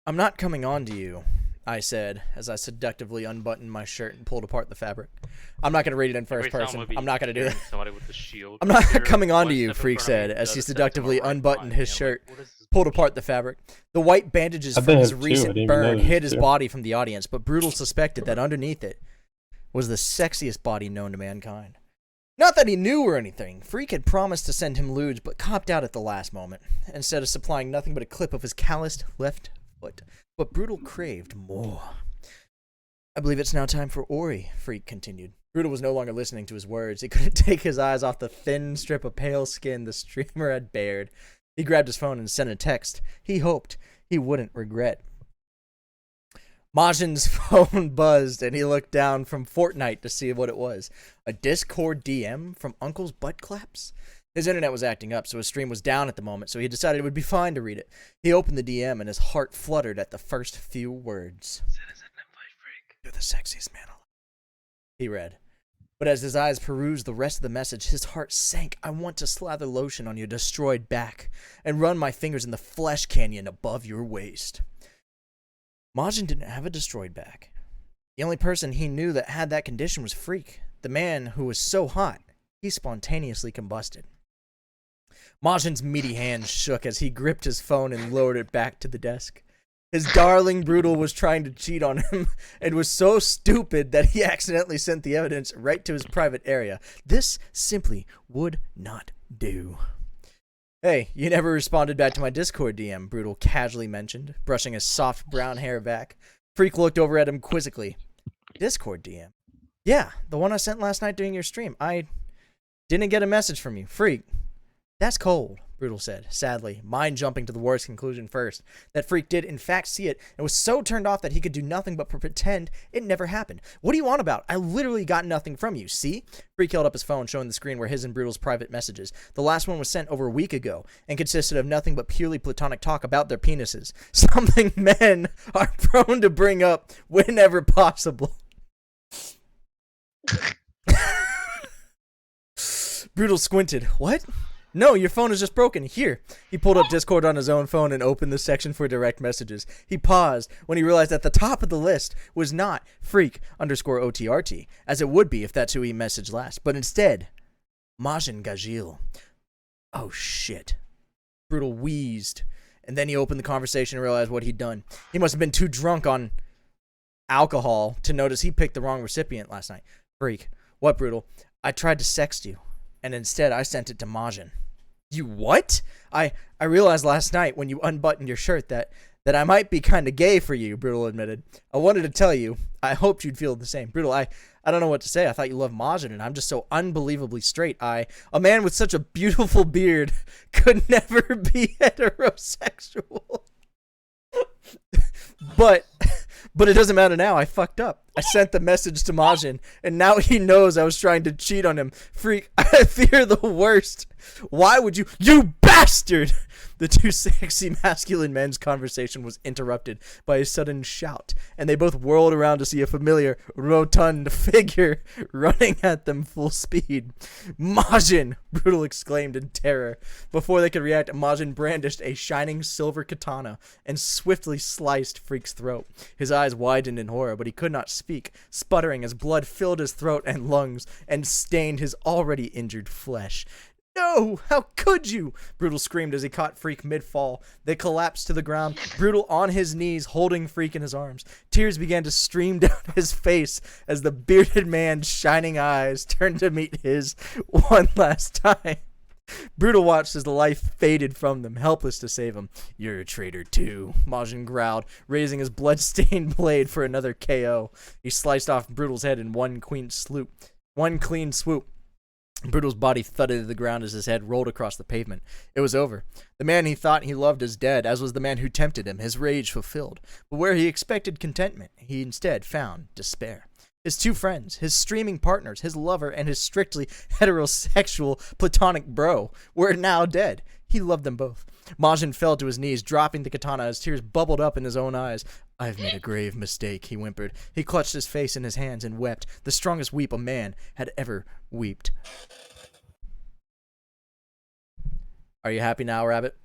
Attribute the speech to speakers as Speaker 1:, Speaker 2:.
Speaker 1: I'm not coming on to you, I said, as I seductively unbuttoned my shirt and pulled apart the fabric. I'm not going to read it in first
Speaker 2: Every time
Speaker 1: person.
Speaker 2: would be
Speaker 1: I'm not going to do that.
Speaker 2: somebody with a shield.
Speaker 1: I'm not
Speaker 2: You're
Speaker 1: coming on to
Speaker 2: one
Speaker 1: you,
Speaker 2: step in
Speaker 1: Freak
Speaker 2: front of me,
Speaker 1: said, as
Speaker 2: the
Speaker 1: he
Speaker 2: other step to my
Speaker 1: seductively
Speaker 2: right
Speaker 1: unbuttoned
Speaker 2: behind
Speaker 1: his
Speaker 2: me, and I'm like,
Speaker 1: shirt,
Speaker 2: what is this
Speaker 1: pulled
Speaker 2: bullshit?
Speaker 1: apart the fabric. The white bandages
Speaker 3: I
Speaker 1: from
Speaker 3: bet
Speaker 1: his
Speaker 3: have two. I didn't
Speaker 1: recent
Speaker 3: even
Speaker 1: burn
Speaker 3: notice
Speaker 1: hid his
Speaker 3: two.
Speaker 1: body from the audience, but Brutal suspected that underneath it was the sexiest body known to mankind. Not that he knew or anything. Freak had promised to send him lewds, but copped out at the last moment, instead of supplying nothing but a clip of his calloused left foot. But Brutal craved more. I believe it's now time for Ori, Freak continued. Brutal was no longer listening to his words. He couldn't take his eyes off the thin strip of pale skin the streamer had bared. He grabbed his phone and sent a text he hoped he wouldn't regret. Majin's phone buzzed, and he looked down from Fortnite to see what it was. A Discord DM from Uncle's Butt Claps? His internet was acting up, so his stream was down at the moment, so he decided it would be fine to read it. He opened the DM, and his heart fluttered at the first few words.
Speaker 2: Citizen invite Freak.
Speaker 1: You're the sexiest man alive, he read. But as his eyes perused the rest of the message, his heart sank. I want to slather lotion on your destroyed back and run my fingers in the flesh canyon above your waist. Majin didn't have a destroyed back. The only person he knew that had that condition was Freak, the man who was so hot, he spontaneously combusted. Majin's meaty hands shook as he gripped his phone and lowered it back to the desk. His darling Brutal was trying to cheat on him and was so stupid that he accidentally sent the evidence right to his private area. This simply would not do. Hey, you never responded back to my Discord DM, Brutal casually mentioned, brushing his soft brown hair back. Freak looked over at him quizzically. Discord DM? Yeah, the one I sent last night during your stream. I didn't get a message from you. Freak. That's cold, Brutal said, sadly, mind jumping to the worst conclusion first. That Freak did in fact see it and was so turned off that he could do nothing but pretend it never happened. What are you on about? I literally got nothing from you, see? Freak held up his phone, showing the screen where his and Brutal's private messages. The last one was sent over a week ago and consisted of nothing but purely platonic talk about their penises. Something men are prone to bring up whenever possible. Brutal squinted. What? No, your phone is just broken. Here. He pulled up Discord on his own phone and opened the section for direct messages. He paused when he realized at the top of the list was not freak_OTRT, as it would be if that's who he messaged last, but instead, Majin Gajil. Oh shit. Brutal wheezed, and then he opened the conversation and realized what he'd done. He must have been too drunk on alcohol to notice he picked the wrong recipient last night. Freak. What, Brutal? I tried to sext you, and instead I sent it to Majin. You what? I realized last night when you unbuttoned your shirt that I might be kind of gay for you, Brutal admitted. I wanted to tell you. I hoped you'd feel the same. Brutal, I don't know what to say. I thought you loved Majin, and I'm just so unbelievably straight. A man with such a beautiful beard could never be heterosexual. But it doesn't matter now. I fucked up. I sent the message to Majin, and now he knows I was trying to cheat on him. Freak, I fear the worst. Why would you... You bastard! The two sexy masculine men's conversation was interrupted by a sudden shout, and they both whirled around to see a familiar, rotund figure running at them full speed. Majin! Brutal exclaimed in terror. Before they could react, Majin brandished a shining silver katana and swiftly sliced Freak's throat. His eyes widened in horror, but he could not speak, sputtering as blood filled his throat and lungs and stained his already injured flesh. No! How could you? Brutal screamed as he caught Freak mid-fall. They collapsed to the ground, Brutal on his knees, holding Freak in his arms. Tears began to stream down his face as the bearded man's shining eyes turned to meet his one last time. Brutal watched as the life faded from them, helpless to save him. You're a traitor too, Majin growled, raising his blood-stained blade for another KO. He sliced off Brutal's head in one clean swoop. Brutal's body thudded to the ground as his head rolled across the pavement. It was over. The man he thought he loved is dead, as was the man who tempted him, his rage fulfilled. But where he expected contentment, he instead found despair. His two friends, his streaming partners, his lover, and his strictly heterosexual platonic bro were now dead. He loved them both. Majin fell to his knees, dropping the katana as tears bubbled up in his own eyes. I've made a grave mistake, he whimpered. He clutched his face in his hands and wept, the strongest weep a man had ever wept. Are you happy now, Rabbit?